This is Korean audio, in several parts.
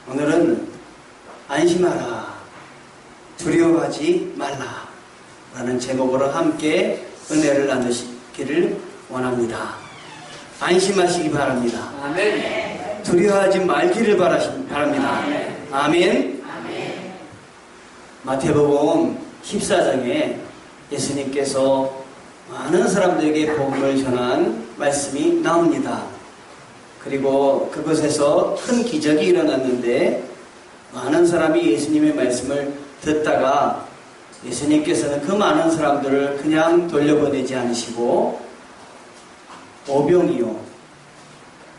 오늘은 안심하라, 두려워하지 말라 라는 제목으로 함께 은혜를 나누시기를 원합니다. 안심하시기 바랍니다. 아멘. 두려워하지 말기를 바랍니다. 아멘. 마태복음 14장에 예수님께서 많은 사람들에게 복음을 전한 말씀이 나옵니다. 그리고 그곳에서 큰 기적이 일어났는데 많은 사람이 예수님의 말씀을 듣다가 예수님께서는 그 많은 사람들을 그냥 돌려보내지 않으시고 오병이요,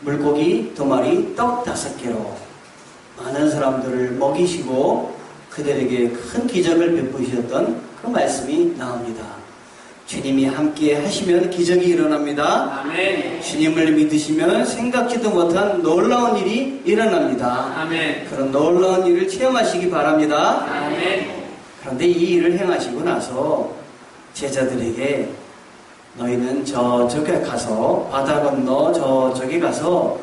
물고기 2마리, 떡 5개로 많은 사람들을 먹이시고 그들에게 큰 기적을 베푸셨던 그 말씀이 나옵니다. 주님이 함께 하시면 기적이 일어납니다. 아멘. 주님을 믿으시면 생각지도 못한 놀라운 일이 일어납니다. 아멘. 그런 놀라운 일을 체험하시기 바랍니다. 아멘. 그런데 이 일을 행하시고 나서 제자들에게 너희는 저쪽에 가서 바다 건너 저쪽에 가서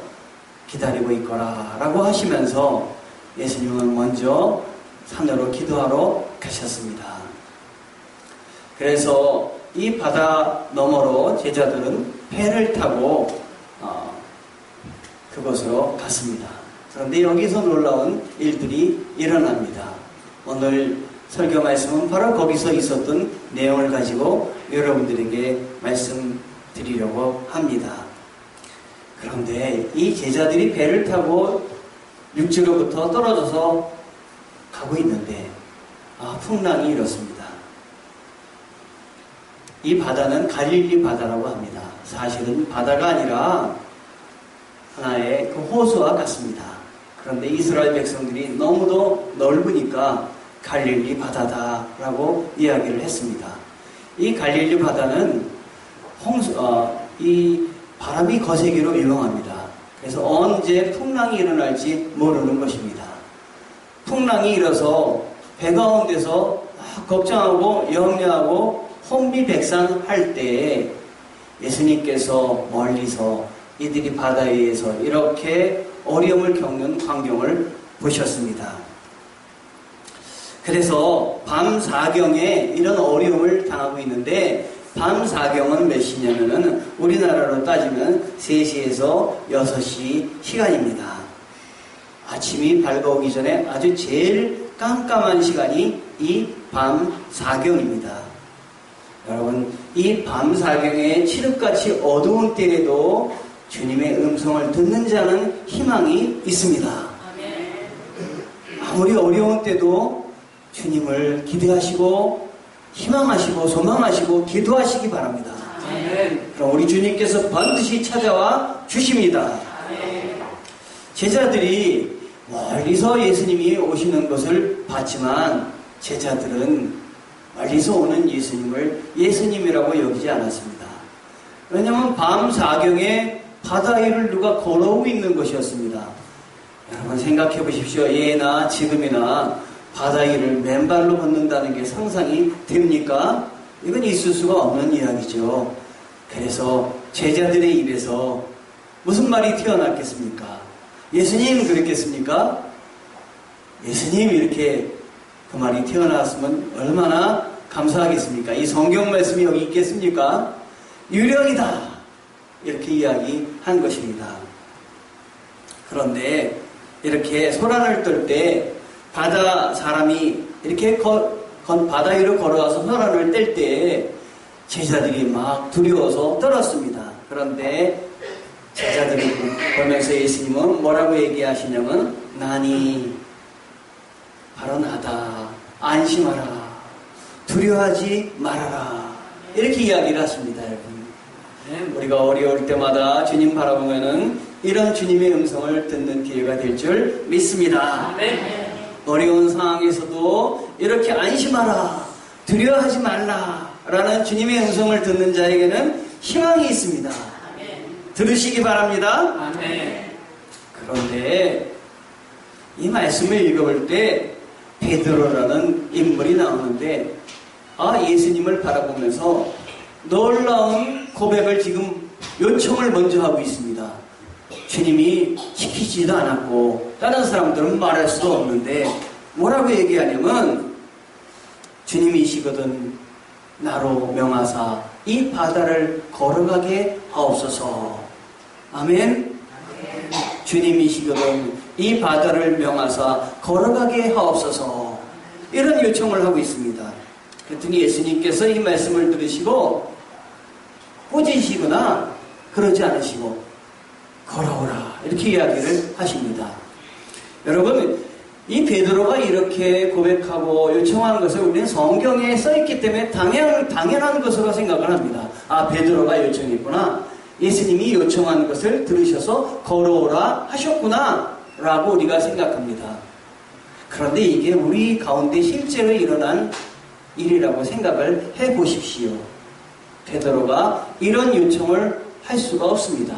기다리고 있거라 라고 하시면서 예수님은 먼저 산으로 기도하러 가셨습니다. 그래서 이 바다 너머로 제자들은 배를 타고 그곳으로 갔습니다. 그런데 여기서 놀라운 일들이 일어납니다. 오늘 설교 말씀은 바로 거기서 있었던 내용을 가지고 여러분들에게 말씀드리려고 합니다. 그런데 이 제자들이 배를 타고 육지로부터 떨어져서 가고 있는데 풍랑이 일었습니다. 이 바다는 갈릴리 바다라고 합니다. 사실은 바다가 아니라 하나의 그 호수와 같습니다. 그런데 이스라엘 백성들이 너무도 넓으니까 갈릴리 바다다라고 이야기를 했습니다. 이 갈릴리 바다는 이 바람이 거세기로 유명합니다. 그래서 언제 풍랑이 일어날지 모르는 것입니다. 풍랑이 일어서 배 가운데서 걱정하고 염려하고 혼비백산할 때에 예수님께서 멀리서 이들이 바다에서 이렇게 어려움을 겪는 광경을 보셨습니다. 그래서 밤 사경에 이런 어려움을 당하고 있는데 밤 사경은 몇 시냐면은 우리나라로 따지면 3시에서 6시 시간입니다. 아침이 밝아오기 전에 아주 제일 깜깜한 시간이 이 밤 사경입니다. 여러분, 이 밤 사경에 칠흑같이 어두운 때에도 주님의 음성을 듣는 자는 희망이 있습니다. 아무리 어려운 때도 주님을 기대하시고 희망하시고 소망하시고 기도하시기 바랍니다. 그럼 우리 주님께서 반드시 찾아와 주십니다. 제자들이 멀리서 예수님이 오시는 것을 봤지만 제자들은 멀리서 오는 예수님을 예수님이라고 여기지 않았습니다. 왜냐하면 밤 사경에 바다 위를 누가 걸어오고 있는 것이었습니다. 여러분 생각해 보십시오. 예나 지금이나 바다 위를 맨발로 걷는다는 게 상상이 됩니까? 이건 있을 수가 없는 이야기죠. 그래서 제자들의 입에서 무슨 말이 튀어나왔겠습니까? 예수님 그랬겠습니까? 예수님 이렇게 그 말이 튀어나왔으면 얼마나 감사하겠습니까? 이 성경 말씀이 여기 있겠습니까? 유령이다! 이렇게 이야기한 것입니다. 그런데 이렇게 소란을 떨 때 바다 사람이 이렇게 바다 위로 걸어와서 소란을 뗄 때 제자들이 막 두려워서 떨었습니다. 그런데 제자들이 보면서 예수님은 뭐라고 얘기하시냐면 나니 바로 나다. 안심하라. 두려워하지 말아라. 이렇게 이야기를 하십니다, 여러분. 우리가 어려울 때마다 주님 바라보면은 이런 주님의 음성을 듣는 기회가 될 줄 믿습니다. 어려운 상황에서도 이렇게 안심하라. 두려워하지 말라. 라는 주님의 음성을 듣는 자에게는 희망이 있습니다. 들으시기 바랍니다. 그런데 이 말씀을 읽어볼 때 베드로라는 인물이 나오는데 예수님을 바라보면서 놀라운 고백을 지금 요청을 먼저 하고 있습니다. 주님이 시키지도 않았고 다른 사람들은 말할 수도 없는데 뭐라고 얘기하냐면 주님이시거든 나로 명하사 이 바다를 걸어가게 하옵소서. 아멘. 주님이시거든 이 바다를 명하사 걸어가게 하옵소서. 이런 요청을 하고 있습니다. 그랬더니 예수님께서 이 말씀을 들으시고 꾸짖으시거나 그러지 않으시고 걸어오라 이렇게 이야기를 하십니다. 여러분, 이 베드로가 이렇게 고백하고 요청한 것을 우리는 성경에 써있기 때문에 당연한 것으로 생각을 합니다. 아, 베드로가 요청했구나. 예수님이 요청한 것을 들으셔서 걸어오라 하셨구나 라고 우리가 생각합니다. 그런데 이게 우리 가운데 실제로 일어난 일이라고 생각을 해보십시오. 베드로가 이런 요청을 할 수가 없습니다.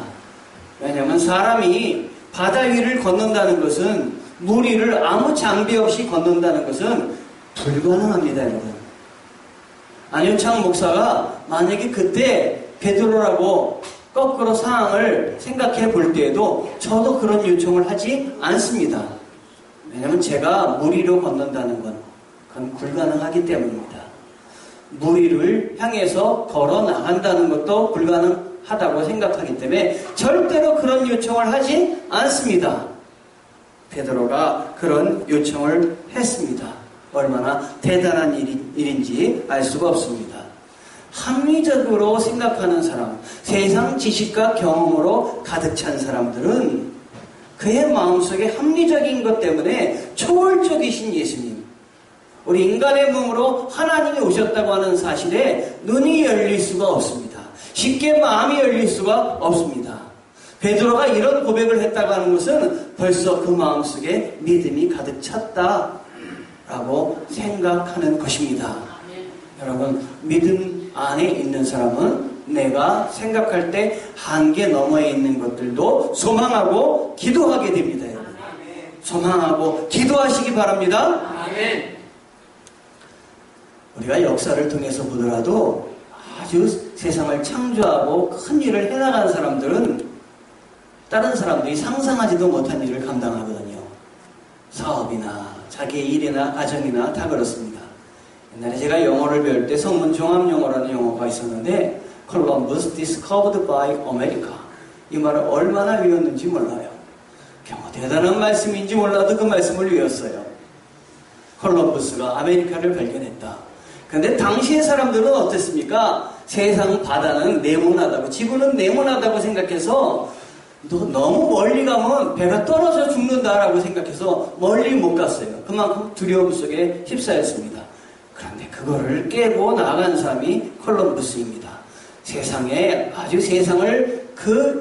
왜냐하면 사람이 바다 위를 걷는다는 것은, 물 위를 아무 장비 없이 걷는다는 것은 불가능합니다, 여러분. 안윤창 목사가 만약에 그때 베드로라고 거꾸로 상황을 생각해 볼 때에도 저도 그런 요청을 하지 않습니다. 왜냐하면 제가 물 위로 걷는다는 건 그건 불가능하기 때문입니다. 물 위를 향해서 걸어 나간다는 것도 불가능하다고 생각하기 때문에 절대로 그런 요청을 하지 않습니다. 베드로가 그런 요청을 했습니다. 얼마나 대단한 일인지 알 수가 없습니다. 합리적으로 생각하는 사람, 세상 지식과 경험으로 가득 찬 사람들은 그의 마음속에 합리적인 것 때문에 초월적이신 예수님, 우리 인간의 몸으로 하나님이 오셨다고 하는 사실에 눈이 열릴 수가 없습니다. 쉽게 마음이 열릴 수가 없습니다. 베드로가 이런 고백을 했다고 하는 것은 벌써 그 마음속에 믿음이 가득 찼다라고 생각하는 것입니다. 여러분, 믿음 안에 있는 사람은 내가 생각할 때 한계 너머에 있는 것들도 소망하고 기도하게 됩니다. 여러분. 소망하고 기도하시기 바랍니다. 우리가 역사를 통해서 보더라도 아주 세상을 창조하고 큰 일을 해나가는 사람들은 다른 사람들이 상상하지도 못한 일을 감당하거든요. 사업이나 자기의 일이나 가정이나 다 그렇습니다. 옛날에 제가 영어를 배울 때 성문 종합영어라는 영어가 있었는데 Columbus discovered by America, 이 말을 얼마나 외웠는지 몰라요. 뭐 대단한 말씀인지 몰라도 그 말씀을 외웠어요. 콜럼버스가 아메리카를 발견했다. 그런데 당시의 사람들은 어땠습니까? 세상 바다는 네모나다고, 지구는 네모나다고 생각해서 너무 멀리 가면 배가 떨어져 죽는다라고 생각해서 멀리 못 갔어요. 그만큼 두려움 속에 휩싸였습니다. 그런데 그거를 깨고 나간 사람이 콜럼버스입니다. 세상에 아주 세상을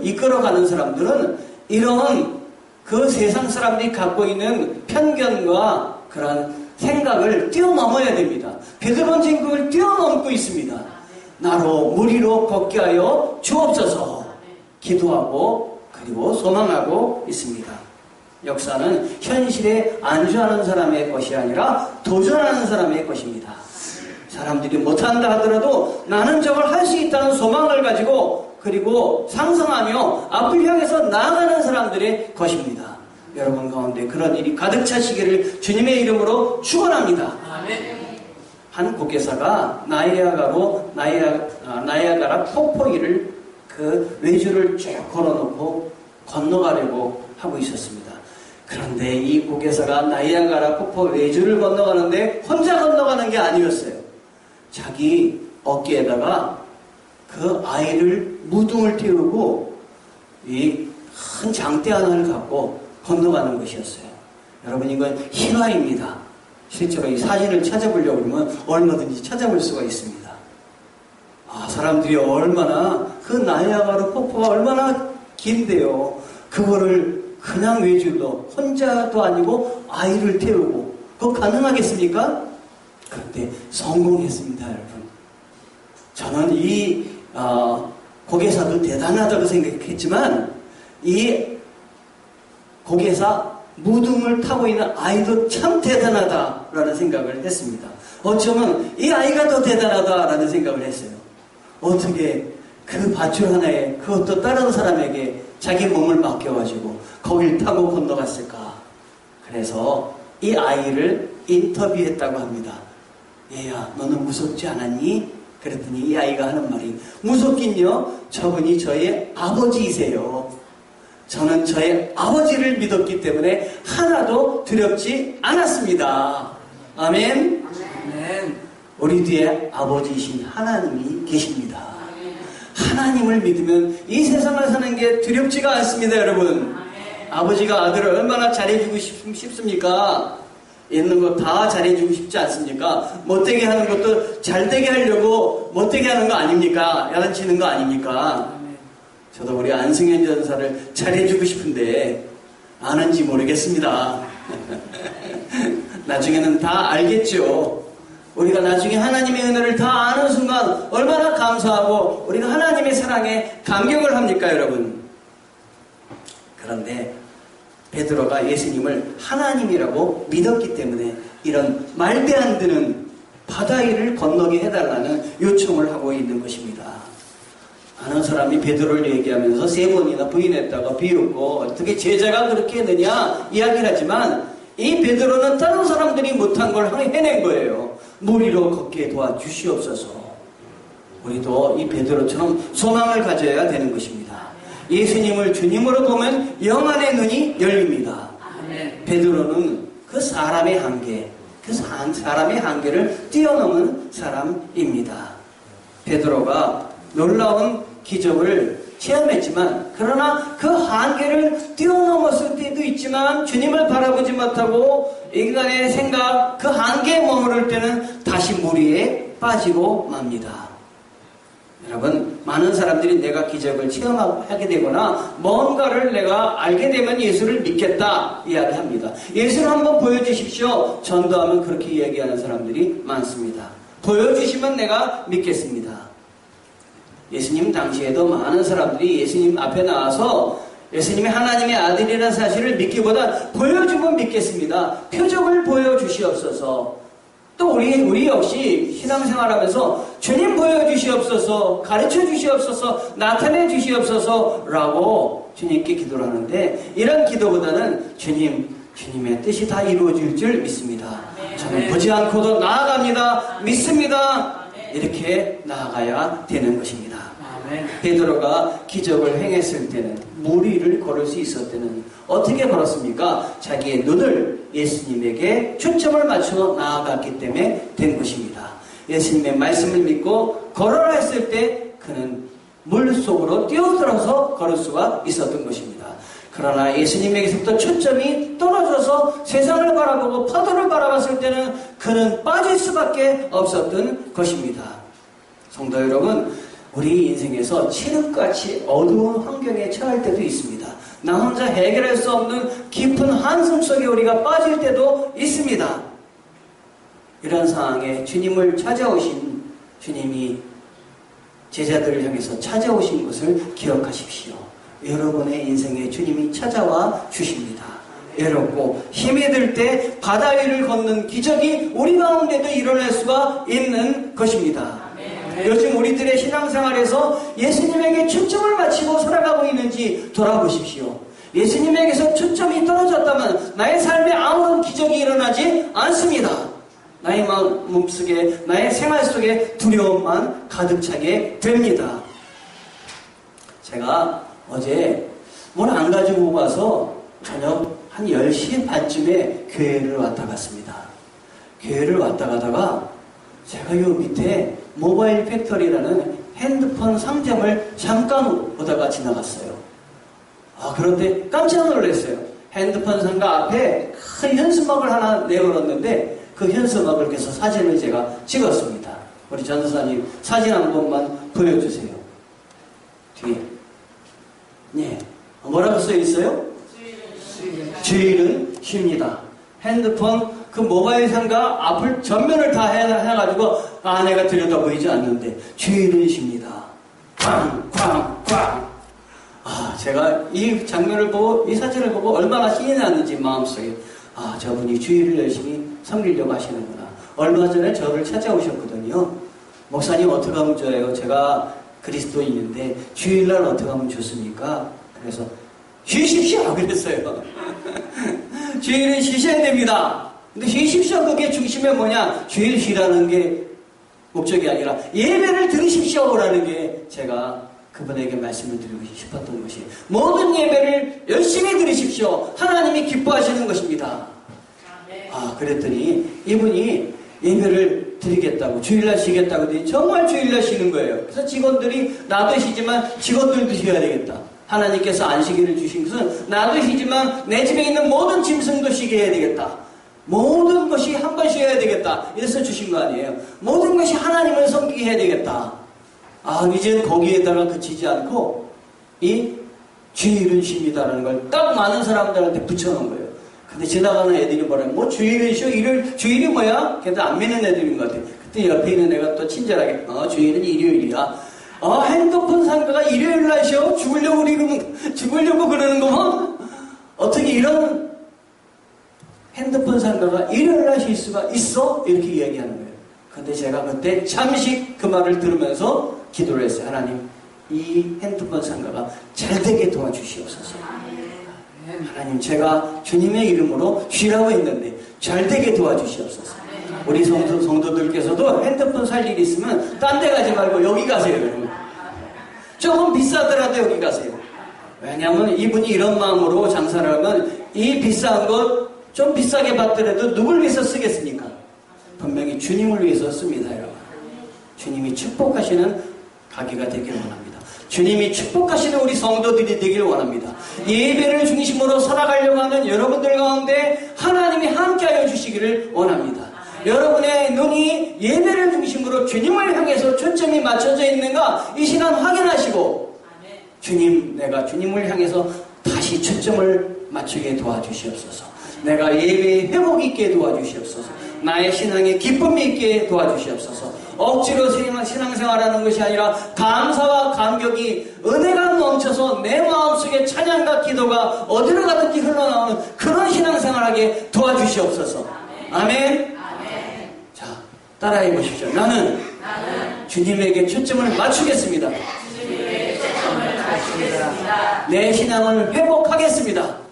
이끌어가는 사람들은 이런 그 세상 사람들이 갖고 있는 편견과 그런 생각을 뛰어넘어야 됩니다. 베드로는 지금 그걸 뛰어넘고 있습니다. 나로 물 위로 걷게 하여 주옵소서 기도하고 그리고 소망하고 있습니다. 역사는 현실에 안주하는 사람의 것이 아니라 도전하는 사람의 것입니다. 사람들이 못한다 하더라도 나는 저걸 할 수 있다는 소망을 가지고 그리고 상상하며 앞을 향해서 나아가는 사람들의 것입니다. 여러분 가운데 그런 일이 가득 차시기를 주님의 이름으로 축원합니다. 한 고개사가 나이아가라 폭포 위를 그 외줄을 쭉 걸어놓고 건너가려고 하고 있었습니다. 그런데 이 고개사가 나이아가라 폭포 외줄을 건너가는데 혼자 건너가는 게 아니었어요. 자기 어깨에다가 그 아이를 무등을 태우고 이 큰 장대 하나를 갖고 건너가는 것이었어요. 여러분, 이건 실화입니다. 실제로 이 사진을 찾아보려고 그러면 얼마든지 찾아볼 수가 있습니다. 아, 사람들이 얼마나 그 나이아가라 폭포가 얼마나 긴데요. 그거를 그냥 외줄로 혼자도 아니고 아이를 태우고 그거 가능하겠습니까? 그런데 성공했습니다, 여러분. 저는 이 고개사도 대단하다고 생각했지만 이 고개사 무등을 타고 있는 아이도 참 대단하다라는 생각을 했습니다. 어쩌면 이 아이가 더 대단하다라는 생각을 했어요. 어떻게 그 밧줄 하나에 그것도 다른 사람에게 자기 몸을 맡겨가지고 거길 타고 건너갔을까? 그래서 이 아이를 인터뷰했다고 합니다. 얘야, 너는 무섭지 않았니? 그랬더니 이 아이가 하는 말이, 무섭긴요, 저분이 저의 아버지이세요. 저는 저의 아버지를 믿었기 때문에 하나도 두렵지 않았습니다. 아멘. 아멘. 우리 뒤에 아버지이신 하나님이 계십니다. 하나님을 믿으면 이 세상을 사는 게 두렵지가 않습니다, 여러분. 아버지가 아들을 얼마나 잘해주고 싶습니까? 있는 거 다 잘해주고 싶지 않습니까? 못되게 하는 것도 잘되게 하려고 못되게 하는 거 아닙니까? 야단치는 거 아닙니까? 저도 우리 안승현 전사를 잘해주고 싶은데 아는지 모르겠습니다. 나중에는 다 알겠죠. 우리가 나중에 하나님의 은혜를 다 아는 순간 얼마나 감사하고 우리가 하나님의 사랑에 감격을 합니까, 여러분? 그런데 베드로가 예수님을 하나님이라고 믿었기 때문에 이런 말도 안 되는 바다 위를 건너게 해달라는 요청을 하고 있는 것입니다. 많은 사람이 베드로를 얘기하면서 3번이나 부인했다가 비웃고 어떻게 제자가 그렇게 했느냐 이야기를 하지만 이 베드로는 다른 사람들이 못한 걸 해낸 거예요. 물 위로 걷게 도와주시옵소서. 우리도 이 베드로처럼 소망을 가져야 되는 것입니다. 예수님을 주님으로 보면 영안의 눈이 열립니다. 베드로는 그 사람의 한계, 그 사람의 한계를 뛰어넘은 사람입니다. 베드로가 놀라운 기적을 체험했지만, 그러나 그 한계를 뛰어넘었을 때도 있지만 주님을 바라보지 못하고 인간의 생각, 그 한계에 머무를 때는 다시 물 위에 빠지고 맙니다. 여러분, 많은 사람들이 내가 기적을 체험하게 되거나 뭔가를 내가 알게 되면 예수를 믿겠다 이야기합니다. 예수를 한번 보여주십시오. 전도하면 그렇게 이야기하는 사람들이 많습니다. 보여주시면 내가 믿겠습니다. 예수님 당시에도 많은 사람들이 예수님 앞에 나와서 예수님이 하나님의 아들이라는 사실을 믿기보다 보여주면 믿겠습니다. 표적을 보여주시옵소서. 또 우리 역시 신앙생활하면서 주님 보여주시옵소서, 가르쳐 주시옵소서, 나타내 주시옵소서 라고 주님께 기도를 하는데, 이런 기도보다는 주님의 뜻이 다 이루어질 줄 믿습니다. 저는 보지 않고도 나아갑니다. 믿습니다. 이렇게 나아가야 되는 것입니다. 베드로가 기적을 행했을 때는, 물 위를 걸을 수 있을 때는 어떻게 걸었습니까? 자기의 눈을 예수님에게 초점을 맞춰 나아갔기 때문에 된 것입니다. 예수님의 말씀을 믿고 걸어라 했을 때 그는 물 속으로 뛰어들어서 걸을 수가 있었던 것입니다. 그러나 예수님에게서부터 초점이 떨어져서 세상을 바라보고 파도를 바라봤을 때는 그는 빠질 수밖에 없었던 것입니다. 성도 여러분, 우리 인생에서 칠흑같이 어두운 환경에 처할 때도 있습니다. 나 혼자 해결할 수 없는 깊은 한숨 속에 우리가 빠질 때도 있습니다. 이런 상황에 주님을 찾아오신 주님이 제자들을 향해서 찾아오신 것을 기억하십시오. 여러분의 인생에 주님이 찾아와 주십니다. 외롭고 힘이 들 때 바다 위를 걷는 기적이 우리 가운데도 일어날 수가 있는 것입니다. 요즘 우리들의 신앙생활에서 예수님에게 초점을 맞추고 살아가고 있는지 돌아보십시오. 예수님에게서 초점이 떨어졌다면 나의 삶에 아무런 기적이 일어나지 않습니다. 나의 마음 속에, 나의 생활 속에 두려움만 가득 차게 됩니다. 제가 어제 뭘 안 가지고 와서 저녁 한 10시 반쯤에 교회를 왔다 갔습니다. 교회를 왔다 가다가 제가 요 밑에 모바일 팩토리라는 핸드폰 상점을 잠깐 보다가 지나갔어요. 그런데 깜짝 놀랐어요. 핸드폰 상가 앞에 큰 현수막을 하나 내걸었는데 그 현수막을 계속 사진을 제가 찍었습니다. 우리 전도사님 사진 한 번만 보여주세요. 뒤에. 네. 뭐라고 써 있어요? 주일은 쉽니다. 핸드폰 그 모바일 상가 앞을 전면을 다 해가지고 안에가 들여다 보이지 않는데 주일은 쉽니다. 쾅쾅쾅. 제가 이 장면을 보고 이 사진을 보고 얼마나 신이 났는지 마음속에 저분이 주일을 열심히 섬기려고 하시는구나. 얼마 전에 저를 찾아오셨거든요. 목사님 어떻게 하면 좋아요? 제가 그리스도인인데 주일날 어떻게 하면 좋습니까? 그래서 쉬십시오 그랬어요. 주일은 쉬셔야 됩니다. 근데 쉬십시오. 그게 중심에 뭐냐? 주일 쉬라는 게 목적이 아니라 예배를 들으십시오라는 게 제가 그분에게 말씀을 드리고 싶었던 것이에요. 모든 예배를 열심히 들으십시오. 하나님이 기뻐하시는 것입니다. 그랬더니 이분이 예배를 드리겠다고, 주일날 쉬겠다고 했더니 정말 주일날 쉬는 거예요. 그래서 직원들이 나도 쉬지만 직원들도 쉬어야 되겠다. 하나님께서 안식일을 주신 것은 나도 쉬지만 내 집에 있는 모든 짐승도 쉬게 해야 되겠다. 모든 것이 한 번 쉬어야 되겠다. 이래서 주신 거 아니에요. 모든 것이 하나님을 섬기게 해야 되겠다. 이제는 거기에다가 그치지 않고 이 주일은 쉽니다라는 걸 딱 많은 사람들한테 붙여놓은 거예요. 근데 지나가는 애들이 뭐라면 뭐 주일은 쉬어? 주일이 뭐야? 걔도 안 믿는 애들인 것 같아요. 그때 옆에 있는 애가 또 친절하게 주일은 일요일이야. 핸드폰 상가가 일요일 날 쉬어? 죽으려고 그러는 거면 어떻게 이런 핸드폰 상가가 일요일 날 쉴 수가 있어? 이렇게 이야기하는 거예요. 근데 제가 그때 잠시 그 말을 들으면서 기도를 했어요. 하나님, 이 핸드폰 상가가 잘 되게 도와주시옵소서. 하나님, 제가 주님의 이름으로 쉬라고 했는데 잘 되게 도와주시옵소서. 우리 성도들께서도 핸드폰 살 일이 있으면 딴 데 가지 말고 여기 가세요. 여러분. 조금 비싸더라도 여기 가세요. 왜냐하면 이분이 이런 마음으로 장사를 하면 이 비싼 것 좀 비싸게 받더라도 누굴 위해서 쓰겠습니까? 분명히 주님을 위해서 씁니다. 여러분. 주님이 축복하시는 가게가 되길 원합니다. 주님이 축복하시는 우리 성도들이 되길 원합니다. 예배를 중심으로 살아가려고 하는 여러분들 가운데 하나님이 함께하여 주시기를 원합니다. 여러분의 눈이 예배를 중심으로 주님을 향해서 초점이 맞춰져 있는가 이 시간 확인하시고 주님, 내가 주님을 향해서 다시 초점을 맞추게 도와주시옵소서. 내가 예배에 회복 있게 도와주시옵소서. 나의 신앙에 기쁨이 있게 도와주시옵소서. 억지로 신앙생활하는 것이 아니라 감사와 감격이 은혜가 넘쳐서 내 마음속에 찬양과 기도가 어디로 가든지 흘러나오는 그런 신앙생활하게 도와주시옵소서. 아멘. 자, 따라해 보십시오. 나는 주님에게 초점을 맞추겠습니다. 내 신앙을 회복하겠습니다.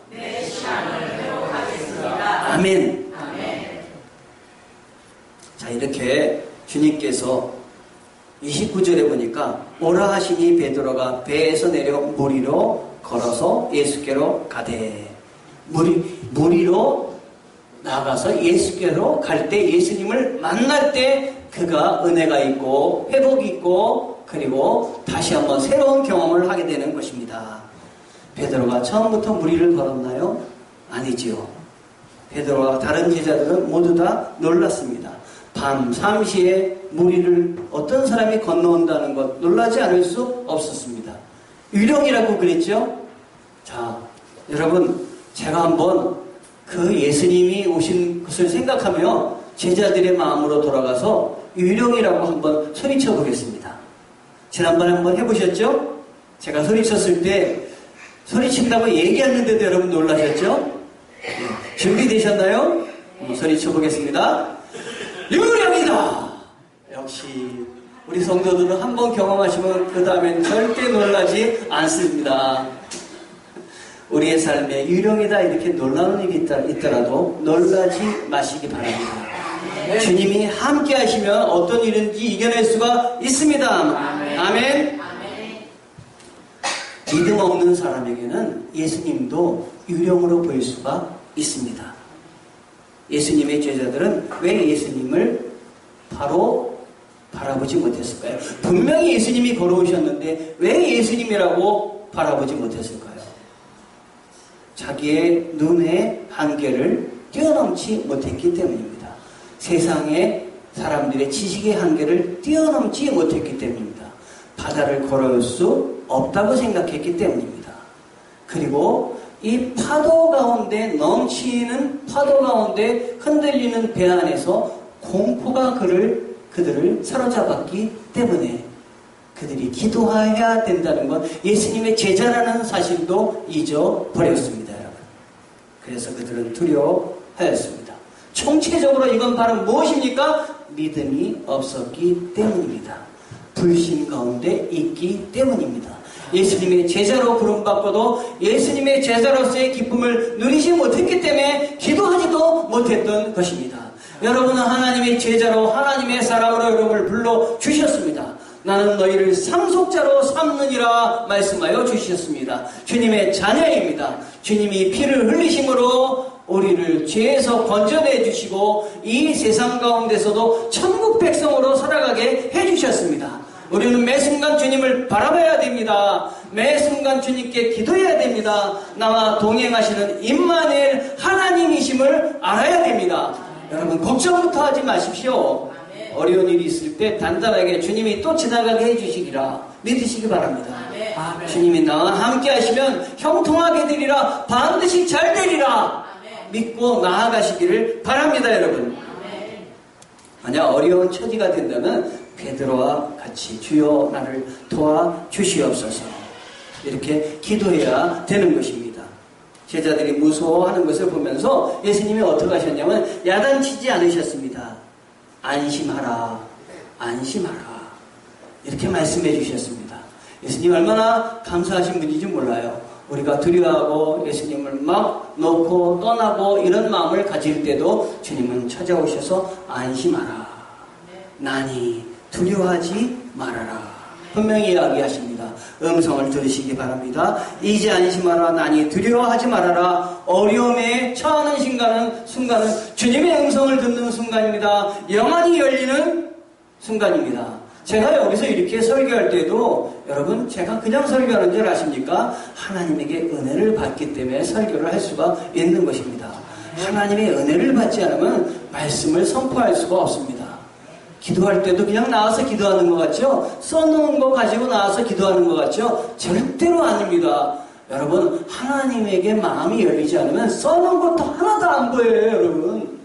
아멘. 자, 이렇게 주님께서 29절에 보니까 오라 하시니 베드로가 배에서 내려 물 위로 걸어서 예수께로 가되, 물 위로 나가서 예수께로 갈 때, 예수님을 만날 때 그가 은혜가 있고 회복이 있고 그리고 다시 한번 새로운 경험을 하게 되는 것입니다. 베드로가 처음부터 물 위를 걸었나요? 아니지요. 베드로와 다른 제자들은 모두 다 놀랐습니다. 밤 3시에 물 위를 어떤 사람이 건너온다는 것 놀라지 않을 수 없었습니다. 유령이라고 그랬죠? 자, 여러분, 제가 한번 그 예수님이 오신 것을 생각하며 제자들의 마음으로 돌아가서 유령이라고 한번 소리쳐 보겠습니다. 지난번에 한번 해보셨죠? 제가 소리쳤을 때 소리친다고 얘기했는데도 여러분 놀라셨죠? 네. 준비되셨나요? 소리쳐 보겠습니다. 유령이다! 역시 우리 성도들은 한번 경험하시면 그 다음엔 절대 놀라지 않습니다. 우리의 삶에 유령이다 이렇게 놀라운 일이 있더라도 놀라지 마시기 바랍니다. 주님이 함께 하시면 어떤 일인지 이겨낼 수가 있습니다. 아멘. 믿음 없는 사람에게는 예수님도 유령으로 보일 수가 있습니다. 예수님의 제자들은 왜 예수님을 바로 바라보지 못했을까요? 분명히 예수님이 걸어오셨는데 왜 예수님이라고 바라보지 못했을까요? 자기의 눈의 한계를 뛰어넘지 못했기 때문입니다. 세상의 사람들의 지식의 한계를 뛰어넘지 못했기 때문입니다. 바다를 걸어올 수 없다고 생각했기 때문입니다. 그리고 이 파도 가운데 넘치는 파도 가운데 흔들리는 배 안에서 공포가 그들을 사로잡았기 때문에 그들이 기도해야 된다는 건 예수님의 제자라는 사실도 잊어버렸습니다. 여러분. 그래서 그들은 두려워하였습니다. 총체적으로 이건 바로 무엇입니까? 믿음이 없었기 때문입니다. 불신 가운데 있기 때문입니다. 예수님의 제자로 부름받고도 예수님의 제자로서의 기쁨을 누리지 못했기 때문에 기도하지도 못했던 것입니다. 여러분은 하나님의 제자로 하나님의 사람으로 여러분을 불러주셨습니다. 나는 너희를 상속자로 삼느니라 말씀하여 주셨습니다. 주님의 자녀입니다. 주님이 피를 흘리심으로 우리를 죄에서 건져내 주시고 이 세상 가운데서도 천국 백성으로 살아가게 해주셨습니다. 우리는 매 순간 주님을 바라봐야 됩니다. 매 순간 주님께 기도해야 됩니다. 나와 동행하시는 임마누엘 하나님이심을 알아야 됩니다. 여러분 걱정부터 하지 마십시오. 어려운 일이 있을 때 단단하게 주님이 또 지나가게 해주시리라 믿으시기 바랍니다. 주님이 나와 함께 하시면 형통하게 되리라, 반드시 잘 되리라 믿고 나아가시기를 바랍니다. 여러분, 만약 어려운 처지가 된다면 베드로와 같이 주여 나를 도와주시옵소서 이렇게 기도해야 되는 것입니다. 제자들이 무서워하는 것을 보면서 예수님이 어떻게 하셨냐면 야단치지 않으셨습니다. 안심하라, 안심하라 이렇게 말씀해 주셨습니다. 예수님 얼마나 감사하신 분인지 몰라요. 우리가 두려워하고 예수님을 막 놓고 떠나고 이런 마음을 가질 때도 주님은 찾아오셔서 안심하라, 나니 두려워하지 말아라 분명히 이야기하십니다. 음성을 들으시기 바랍니다. 이제 안심하라, 나니 두려워하지 말아라. 어려움에 처하는 순간은 주님의 음성을 듣는 순간입니다. 영안이 열리는 순간입니다. 제가 여기서 이렇게 설교할 때도 여러분 제가 그냥 설교하는 줄 아십니까? 하나님에게 은혜를 받기 때문에 설교를 할 수가 있는 것입니다. 하나님의 은혜를 받지 않으면 말씀을 선포할 수가 없습니다. 기도할 때도 그냥 나와서 기도하는 것 같죠? 써놓은 거 가지고 나와서 기도하는 것 같죠? 절대로 아닙니다. 여러분, 하나님에게 마음이 열리지 않으면 써놓은 것도 하나도 안 보여요, 여러분.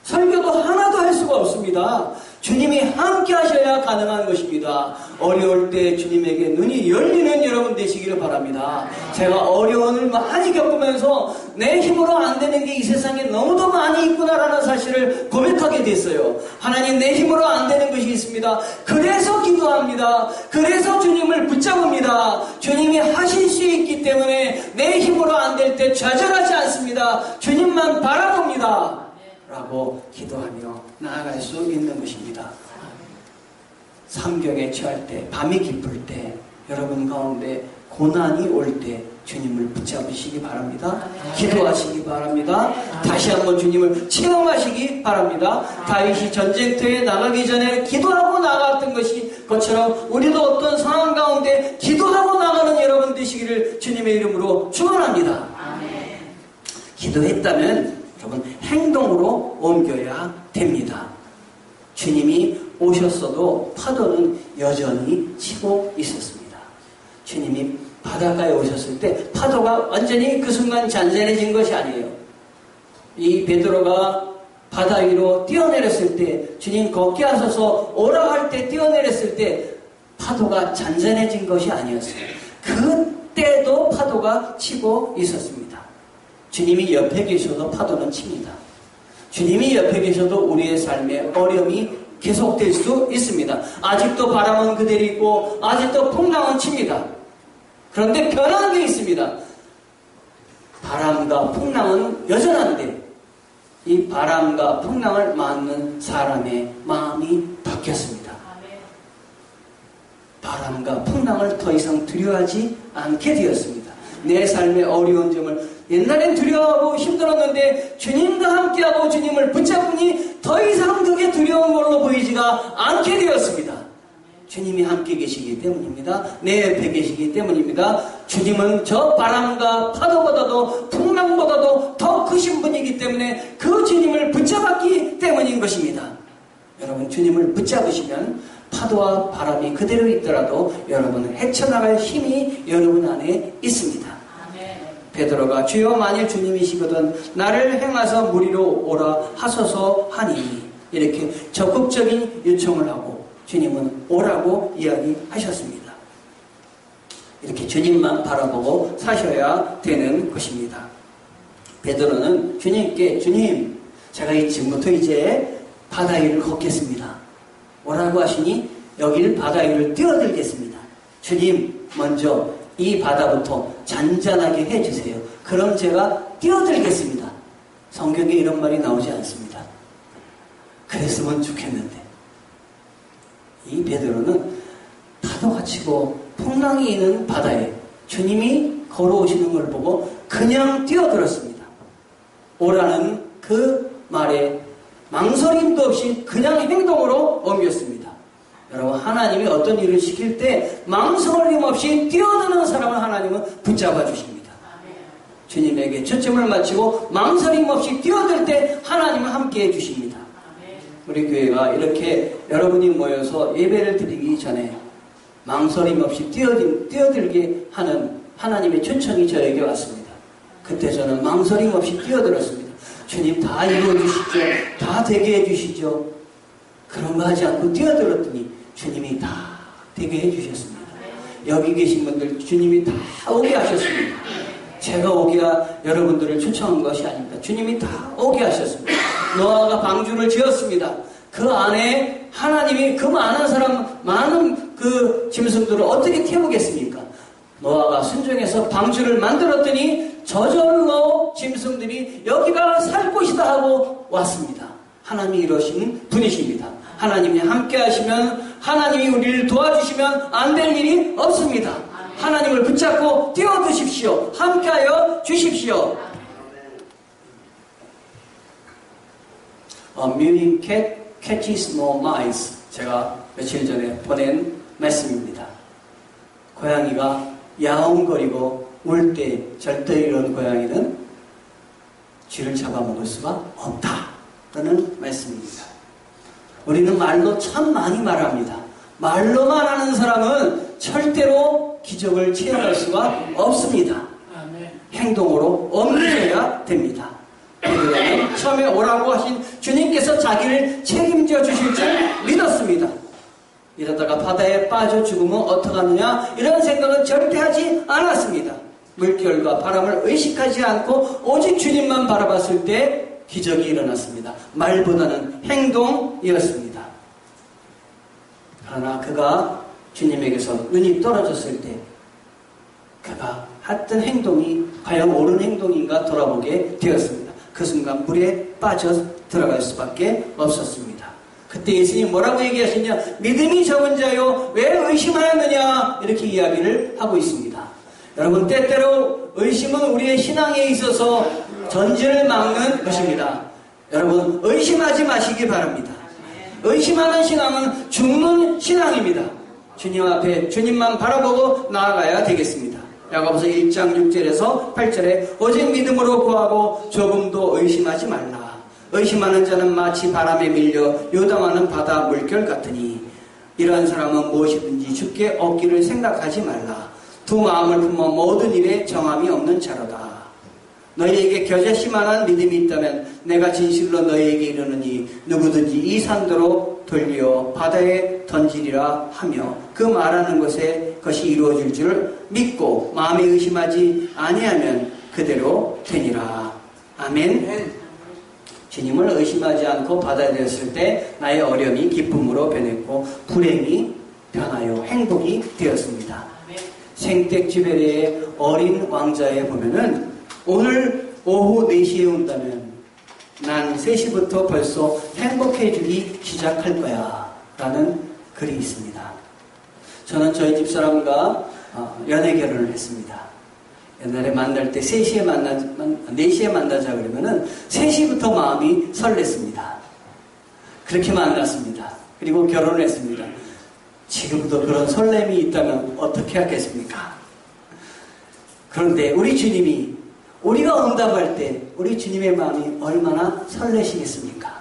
설교도 하나도 할 수가 없습니다. 주님이 함께 하셔야 가능한 것입니다. 어려울 때 주님에게 눈이 열리는 여러분 되시기를 바랍니다. 제가 어려움을 많이 겪으면서 내 힘으로 안 되는 게 이 세상에 너무도 많이 있구나라는 사실을 고백하게 됐어요. 하나님, 내 힘으로 안 되는 것이 있습니다. 그래서 기도합니다. 그래서 주님을 붙잡습니다. 주님이 하실 수 있기 때문에 내 힘으로 안 될 때 좌절하지 않습니다. 주님만 바라봅니다. 라고 기도하며 나아갈 수 있는 것입니다. 삼경에 처할 때, 밤이 깊을 때, 여러분 가운데 고난이 올 때 주님을 붙잡으시기 바랍니다. 기도하시기 바랍니다. 다시 한번 주님을 체험하시기 바랍니다. 다윗이 전쟁터에 나가기 전에 기도하고 나갔던 것처럼 우리도 어떤 상황 가운데 기도하고 나가는 여러분 되시기를 주님의 이름으로 축원합니다. 기도했다면 여러분 행동으로 옮겨야 됩니다. 주님이 오셨어도 파도는 여전히 치고 있었습니다. 주님이 바닷가에 오셨을 때 파도가 완전히 그 순간 잔잔해진 것이 아니에요. 이 베드로가 바다 위로 뛰어내렸을 때, 주님 걷게 하셔서 오라 할 때 뛰어내렸을 때 파도가 잔잔해진 것이 아니었어요. 그때도 파도가 치고 있었습니다. 주님이 옆에 계셔도 파도는 칩니다. 주님이 옆에 계셔도 우리의 삶에 어려움이 계속될 수 있습니다. 아직도 바람은 그대로 있고 아직도 풍랑은 칩니다. 그런데 변한 게 있습니다. 바람과 풍랑은 여전한데 이 바람과 풍랑을 맞는 사람의 마음이 바뀌었습니다. 바람과 풍랑을 더 이상 두려워하지 않게 되었습니다. 내 삶의 어려운 점을 옛날엔 두려워하고 힘들었는데 주님과 함께하고 주님을 붙잡으니 더 이상 그게 두려운 걸로 보이지가 않게 되었습니다. 주님이 함께 계시기 때문입니다. 내 옆에 계시기 때문입니다. 주님은 저 바람과 파도보다도 풍랑보다도 더 크신 분이기 때문에 그 주님을 붙잡았기 때문인 것입니다. 여러분, 주님을 붙잡으시면 파도와 바람이 그대로 있더라도 여러분은 헤쳐나갈 힘이 여러분 안에 있습니다. 베드로가 주여 만일 주님이시거든 나를 행하사 무리로 오라 하소서 하니 이렇게 적극적인 요청을 하고 주님은 오라고 이야기하셨습니다. 이렇게 주님만 바라보고 사셔야 되는 것입니다. 베드로는 주님께 주님 제가 지금부터 이제 바다 위를 걷겠습니다. 오라고 하시니 여길 바다 위를 뛰어들겠습니다. 주님 먼저 이 바다부터 잔잔하게 해주세요. 그럼 제가 뛰어들겠습니다. 성경에 이런 말이 나오지 않습니다. 그랬으면 좋겠는데 이 베드로는 파도가 치고 풍랑이 있는 바다에 주님이 걸어오시는 걸 보고 그냥 뛰어들었습니다. 오라는 그 말에 망설임도 없이 그냥 행동으로 옮겼습니다. 여러분, 하나님이 어떤 일을 시킬 때 망설임 없이 뛰어드는 사람을 하나님은 붙잡아 주십니다. 주님에게 초점을 맞추고 망설임 없이 뛰어들 때 하나님은 함께해 주십니다. 우리 교회가 이렇게 여러분이 모여서 예배를 드리기 전에 망설임 없이 뛰어들게 하는 하나님의 초청이 저에게 왔습니다. 그때 저는 망설임 없이 뛰어들었습니다. 주님 다 이루어주시죠. 다 되게 해주시죠. 그런 거 하지 않고 뛰어들었더니 주님이 다 되게 해주셨습니다. 여기 계신 분들 주님이 다 오게 하셨습니다. 제가 오기가 여러분들을 초청한 것이 아닙니다. 주님이 다 오게 하셨습니다. 노아가 방주를 지었습니다. 그 안에 하나님이 그 많은 사람, 많은 그 짐승들을 어떻게 태우겠습니까? 노아가 순종해서 방주를 만들었더니 저절로 짐승들이 여기가 살 곳이다 하고 왔습니다. 하나님이 이러신 분이십니다. 하나님이 함께 하시면, 하나님이 우리를 도와주시면 안 될 일이 없습니다. 하나님을 붙잡고 뛰어드십시오. 함께하여 주십시오. A mewing cat catches no mice. 제가 며칠 전에 보낸 말씀입니다. 고양이가 야옹거리고 울 때 절대 이런 고양이는 쥐를 잡아먹을 수가 없다라는 말씀입니다. 우리는 말로 참 많이 말합니다. 말로만 하는 사람은 절대로 기적을 체험할 수가 없습니다. 행동으로 옮겨야 됩니다. 베드로는 처음에 오라고 하신 주님께서 자기를 책임져 주실 줄 믿었습니다. 이러다가 바다에 빠져 죽으면 어떡하느냐 이런 생각은 절대 하지 않았습니다. 물결과 바람을 의식하지 않고 오직 주님만 바라봤을 때 기적이 일어났습니다. 말보다는 행동이었습니다. 그러나 그가 주님에게서 눈이 떨어졌을 때 그가 했던 행동이 과연 옳은 행동인가 돌아보게 되었습니다. 그 순간 물에 빠져 들어갈 수밖에 없었습니다. 그때 예수님이 뭐라고 얘기하시냐? 믿음이 적은 자요 왜 의심하였느냐 이렇게 이야기를 하고 있습니다. 여러분, 때때로 의심은 우리의 신앙에 있어서 전진을 막는 것입니다. 여러분, 의심하지 마시기 바랍니다. 의심하는 신앙은 죽는 신앙입니다. 주님 앞에 주님만 바라보고 나아가야 되겠습니다. 야고보서 1장 6절에서 8절에 오직 믿음으로 구하고 조금도 의심하지 말라. 의심하는 자는 마치 바람에 밀려 요동하는 바다 물결 같으니 이러한 사람은 무엇이든지 주께 얻기를 생각하지 말라. 두 마음을 품어 모든 일에 정함이 없는 자로다. 너희에게 겨자씨만한 믿음이 있다면 내가 진실로 너희에게 이르노니 누구든지 이 산도로 돌려 바다에 던지리라 하며 그 말하는 것이 이루어질 줄 믿고 마음에 의심하지 아니하면 그대로 되니라. 아멘. 주님을 의심하지 않고 받아들였을 때 나의 어려움이 기쁨으로 변했고 불행이 변하여 행복이 되었습니다. 생텍쥐베리의 어린 왕자에 보면은 오늘 오후 4시에 온다면 난 3시부터 벌써 행복해지기 시작할 거야 라는 글이 있습니다. 저는 저희 집사람과 연애 결혼을 했습니다. 옛날에 만날 때 4시에 4시에 만나자 그러면은 3시부터 마음이 설렜습니다. 그렇게 만났습니다. 그리고 결혼을 했습니다. 지금도 그런 설렘이 있다면 어떻게 하겠습니까? 그런데 우리 주님이 우리가 응답할 때 우리 주님의 마음이 얼마나 설레시겠습니까?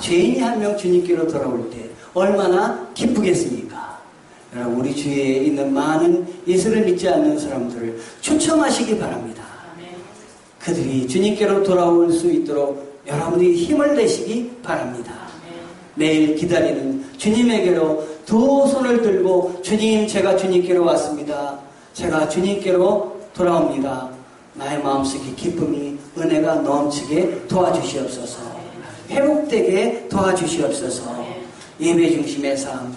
죄인이 한 명 주님께로 돌아올 때 얼마나 기쁘겠습니까? 여러분, 우리 주위에 있는 많은 예수를 믿지 않는 사람들을 초청하시기 바랍니다. 그들이 주님께로 돌아올 수 있도록 여러분이 힘을 내시기 바랍니다. 매일 기다리는 주님에게로 두 손을 들고 주님, 제가 주님께로 왔습니다. 제가 주님께로 돌아옵니다. 나의 마음속에 기쁨이, 은혜가 넘치게 도와주시옵소서. 회복되게 도와주시옵소서. 예배 중심의 삶,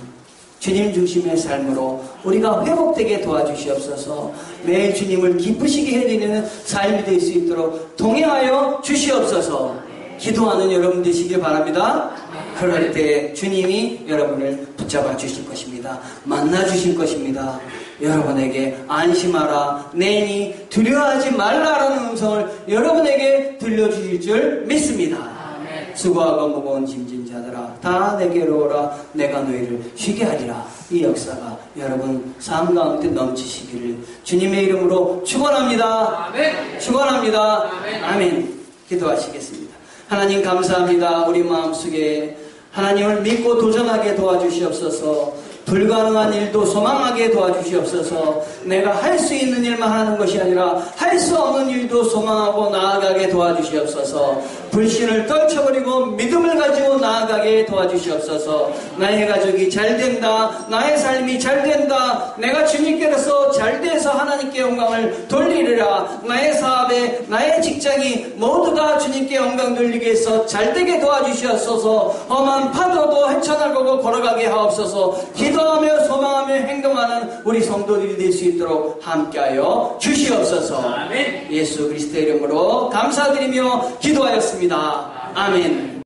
주님 중심의 삶으로 우리가 회복되게 도와주시옵소서. 매일 주님을 기쁘시게 해드리는 삶이 될 수 있도록 동행하여 주시옵소서. 기도하는 여러분 되시길 바랍니다. 그럴 때 주님이 여러분을 붙잡아 주실 것입니다. 만나 주실 것입니다. 여러분에게 안심하라, 내니 두려워하지 말라라는 음성을 여러분에게 들려주실 줄 믿습니다. 수고하고 무거운 짐진 자들아 다 내게로 오라, 내가 너희를 쉬게 하리라. 이 역사가 여러분 삶 가운데 넘치시기를 주님의 이름으로 축원합니다. 아멘. 축원합니다. 아멘. 아멘. 기도하시겠습니다. 하나님 감사합니다. 우리 마음속에 하나님을 믿고 도전하게 도와주시옵소서. 불가능한 일도 소망하게 도와주시옵소서. 내가 할 수 있는 일만 하는 것이 아니라 할 수 없는 일도 소망하고 나아가게 도와주시옵소서. 불신을 떨쳐버리고 믿음을 가지고 나아가게 도와주시옵소서. 나의 가족이 잘 된다, 나의 삶이 잘 된다, 내가 주님께로서 잘 돼서 하나님께 영광을 돌리리라. 나의 사업에, 나의 직장이 모두가 주님께 영광 돌리기 위해서 잘 되게 도와주시옵소서. 험한 파도도 헤쳐나가고 걸어가게 하옵소서. 기도하며 소망하며 행동하는 우리 성도들이 될 수 있도록 함께하여 주시옵소서. 아멘. 예수 그리스도의 이름으로 감사드리며 기도하였습니다. 아멘.